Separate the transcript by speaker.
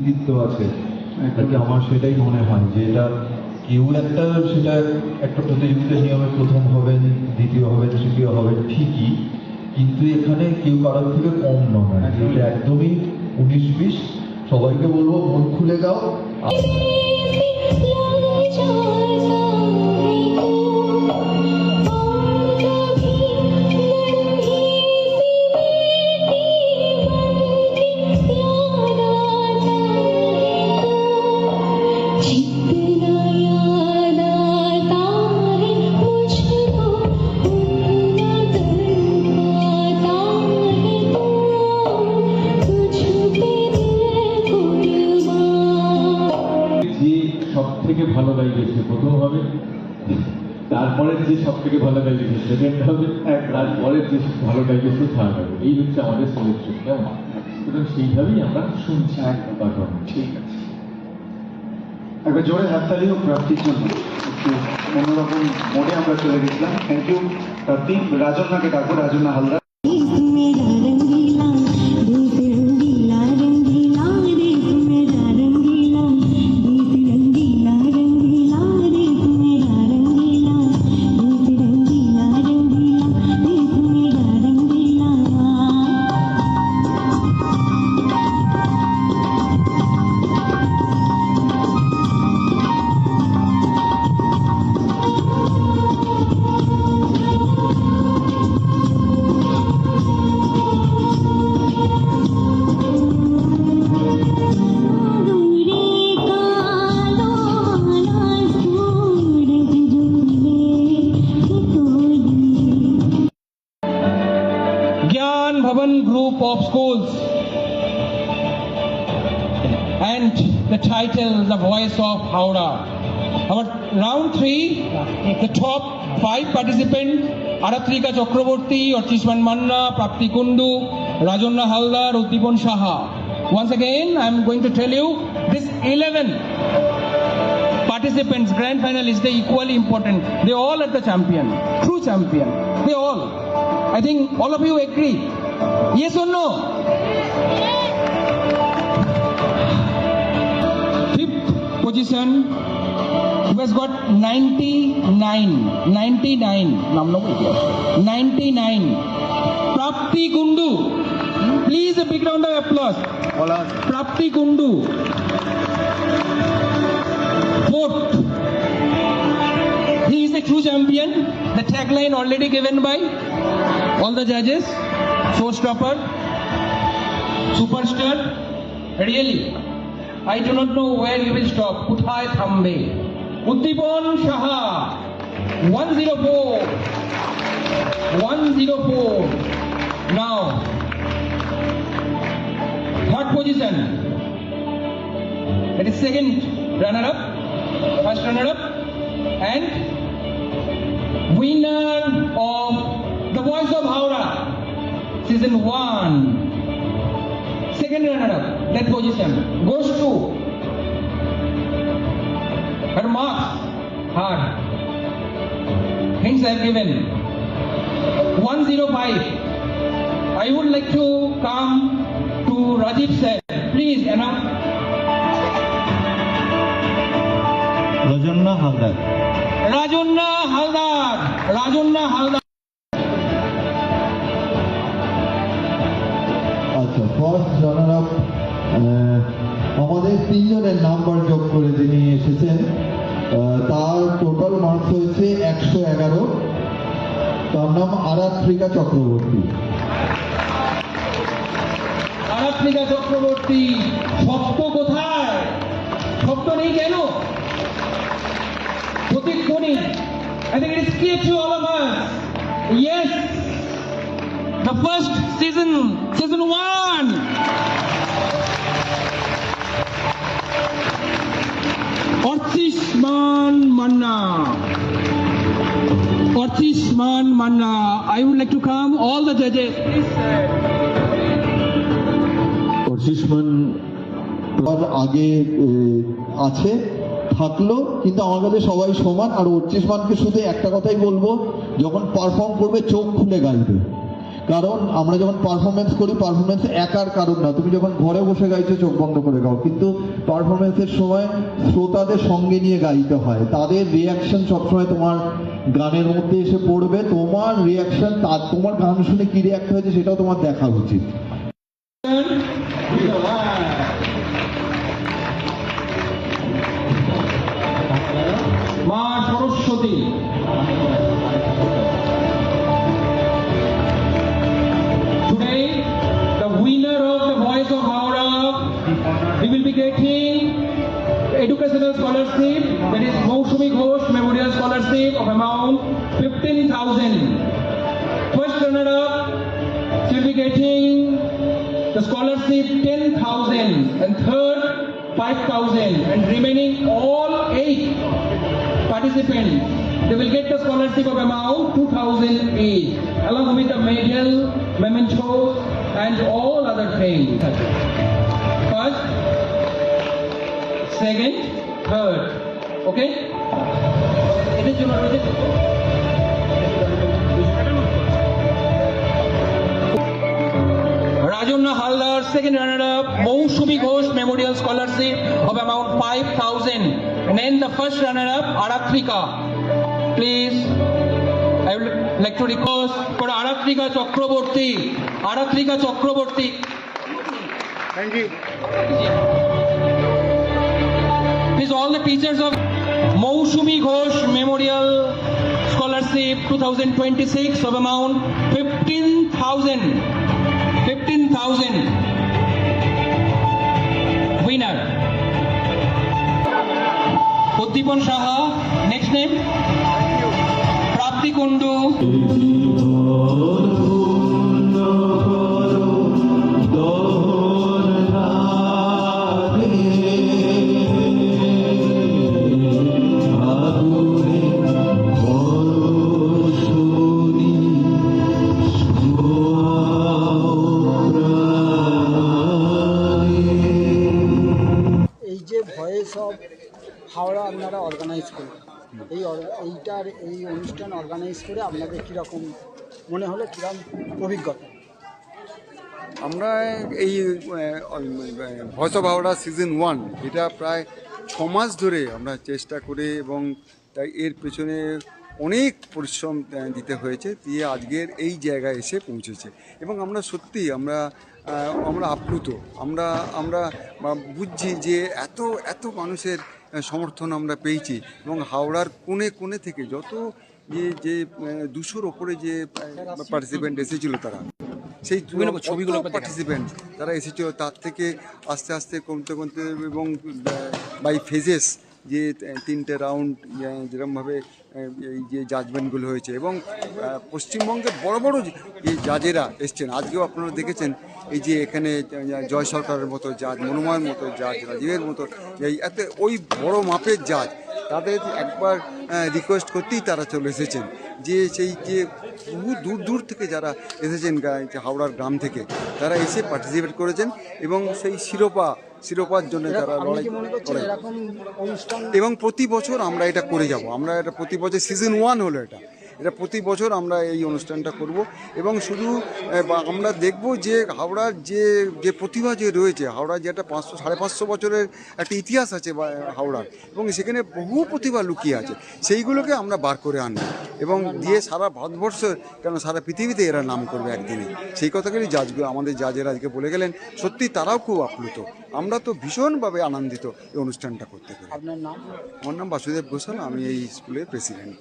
Speaker 1: কৃতিত্ব আছে। আমার সেটাই মনে হয় যে এটা কেউ সেটা একটা প্রতিযোগিতার নিয়মে প্রথম হবেন, দ্বিতীয় হবেন, তৃতীয় হবেন ঠিকই, কিন্তু এখানে কেউ কারোর থেকে কম নয়। এটা একদমই 19-20। সবাইকে বলবো মন খুলে গাও।
Speaker 2: সবথেকে ভালো গাইছে প্রথম হবে, তারপরে যে সব থেকে ভালো গাইছে সেকেন্ড হবে, তারপরের যে ভালো গাইছে থার্ড হবে। এই হচ্ছে আমাদের সিলেকশন, কেমন? সুতরাং সেইভাবেই আমরা শুনছি পারফরমেন্স।
Speaker 3: ঠিক আছে, একবার জোরে হাততালি হোক প্রাপ্তির জন্য। একটু অন্যরকম মোডে আমরা চলে গেছিলাম। থ্যাংক ইউ প্রাপ্তি। রাজন্নাকে ডাকবো, Rajanna Haldar.
Speaker 4: Gyan Bhavan Group of Schools, and the title The Voice of Howrah. Our round 3, the top 5 participants: Aratrika Chakraborty, Orchishman Manna, Prapti Kundu, Rajonna Haldar, Uddipon Saha. Once again, I am going to tell you, this 11 participants, grand finalists, they equally important. They all are the champion, true champion. They all. I think all of you agree. Yes or no? Fifth position, who has got 99. 99. Prapti Kundu. Please a big round of applause. Prapti Kundu. Fourth. He is the true champion. The tagline already given by all the judges. Showstopper, superstar. Really, I do not know where you will stop. Kuthay thambe. Uddipon Saha, 104. 104. Now, third position. That is second runner-up, first runner-up, and winner of The Voice of Howrah Season 1. Second runner-up, that position goes to her marks, her hints I have given. 105. I would like to come to Rajiv sir. Please announce.
Speaker 1: Rajonna Haldar.
Speaker 4: Rajonna Haldar. Rajonna Haldar.
Speaker 1: আচ্ছা, first runner up আমাদের 3 জনের number যোগ করে যিনি এসেছেন, তার total marks হয়েছে 111। তার নাম আরাত্রিকা চক্রবর্তী।
Speaker 4: আরাত্রিকা চক্রবর্তী। শব্দ কোথায়? শব্দ নেই কেন? প্রতিধ্বনি। I think it is clear to all of us. Yes, the first season 1. Orchishman Manna. Orchishman Manna. I would like to come all the judges. Please,
Speaker 1: Archishman আগে আছে, থাকলো, কিন্তু আমার কাছে সবাই সমান। আর অর্চিষ্মানকে শুধু একটা কথাই বলবো, যখন পারফর্ম করবে চোখ খুলে গাইবে, কারণ আমরা যখন পারফরমেন্স করি, পারফরমেন্স একার কারণ না, তুমি যখন ঘরে বসে গাইছো চোখ বন্ধ করে গাও, কিন্তু পারফরমেন্সের সময় শ্রোতাদের সঙ্গে নিয়ে গাইতে হয়, তাদের রিয়াকশন সবসময় তোমার গানের মধ্যে এসে পড়বে, তোমার রিয়াকশন তোমার গান শুনে কি রিয়াক্ট হয়েছে সেটাও তোমার দেখা উচিত।
Speaker 4: মা Saraswati. Today, the winner of the Voice of Howrah, we will be getting educational scholarship, that is Mousumi Ghosh Memorial Scholarship of amount 15,000. First runner-up, she will be getting the scholarship 10,000, and third 5,000, and remaining all 8 participants, they will get the scholarship of amount 2,000 each, along with the medal, mementos, and all other things. First, second, third. Okay? এটার জন্য রয়েছে Rajonna Haldar, second runner-up, Mousumi Ghosh Memorial Scholarship of amount 5,000. And then the first runner-up, Aratrika. Please, I would like to request for Aratrika Chakraborty. Aratrika Chakraborty.
Speaker 3: Thank you.
Speaker 4: Please, all the teachers of Mousumi Ghosh Memorial Scholarship 2026 of amount 15,000. 15,000. Winner. Uddipon Saha. Next name. Prapti Kundu.
Speaker 5: Voice of Howrah আপনারা organise করেন, এই অনুষ্ঠান organise করে আপনাদের কীরকম মনে হলো, কীরকম অভিজ্ঞতা?
Speaker 6: আমরা এই ভয়েস অফ হাওড়া সিজন 1 এটা প্রায় 6 মাস ধরে আমরা চেষ্টা করে, এবং তাই এর পেছনে অনেক পরিশ্রম দিতে হয়েছে, দিয়ে আজকের এই জায়গায় এসে পৌঁছেছে। এবং আমরা সত্যি আমরা আপ্লুত, আমরা বুঝছি যে এত মানুষের সমর্থন আমরা পেয়েছি, এবং হাওড়ার কোণে কোণে থেকে যত যে 200-র ওপরে যে পার্টিসিপেন্ট এসেছিল, তারা সেই ছবিগুলো পার্টিসিপেন্ট তারা এসেছিল, তার থেকে আস্তে আস্তে কমতে এবং বাই ফেজেস যে 3টে রাউন্ড যেরকমভাবে এই যে জাজমেন্টগুলো হয়েছে, এবং পশ্চিমবঙ্গের বড় বড় যে জাজেরা এসছেন, আজকেও আপনারা দেখেছেন এই যে এখানে জয় সরকারের মতো জাজ, মনোময়ের মতো জাজ, রাজীবের মতো এত ওই বড় মাপের জাজ, তাদের একবার রিকোয়েস্ট করতেই তারা চলে এসেছেন, যে সেই যে বহু দূর থেকে যারা এসেছেন হাওড়ার গ্রাম থেকে, তারা এসে পার্টিসিপেট করেছেন, এবং সেই শিরোপার জন্য তারা লড়াই করে। এবং প্রতি বছর আমরা এটা করে যাব, আমরা এটা প্রতি বছর সিজন 1 হলো এটা প্রতি বছর আমরা এই অনুষ্ঠানটা করব। এবং শুধু আমরা দেখব যে হাওড়ার যে প্রতিভা যে রয়েছে, হাওড়ার যে একটা 500-550 বছরের একটা ইতিহাস আছে হাওড়ার, এবং সেখানে বহু প্রতিভা লুকিয়ে আছে, সেইগুলোকে আমরা বার করে আনব, এবং দিয়ে সারা ভারতবর্ষ কেন সারা পৃথিবীতে এরা নাম করবে একদিনে। সেই কথাগুলি আমাদের জাজেরা আজকে বলে গেলেন, সত্যি তারাও খুব আপ্লুত, আমরা তো ভীষণভাবে আনন্দিত এই অনুষ্ঠানটা করতে পেরে।
Speaker 5: আপনার নাম?
Speaker 6: আমার নাম বাসুদেব ঘোষাল, আমি এই স্কুলের প্রেসিডেন্ট।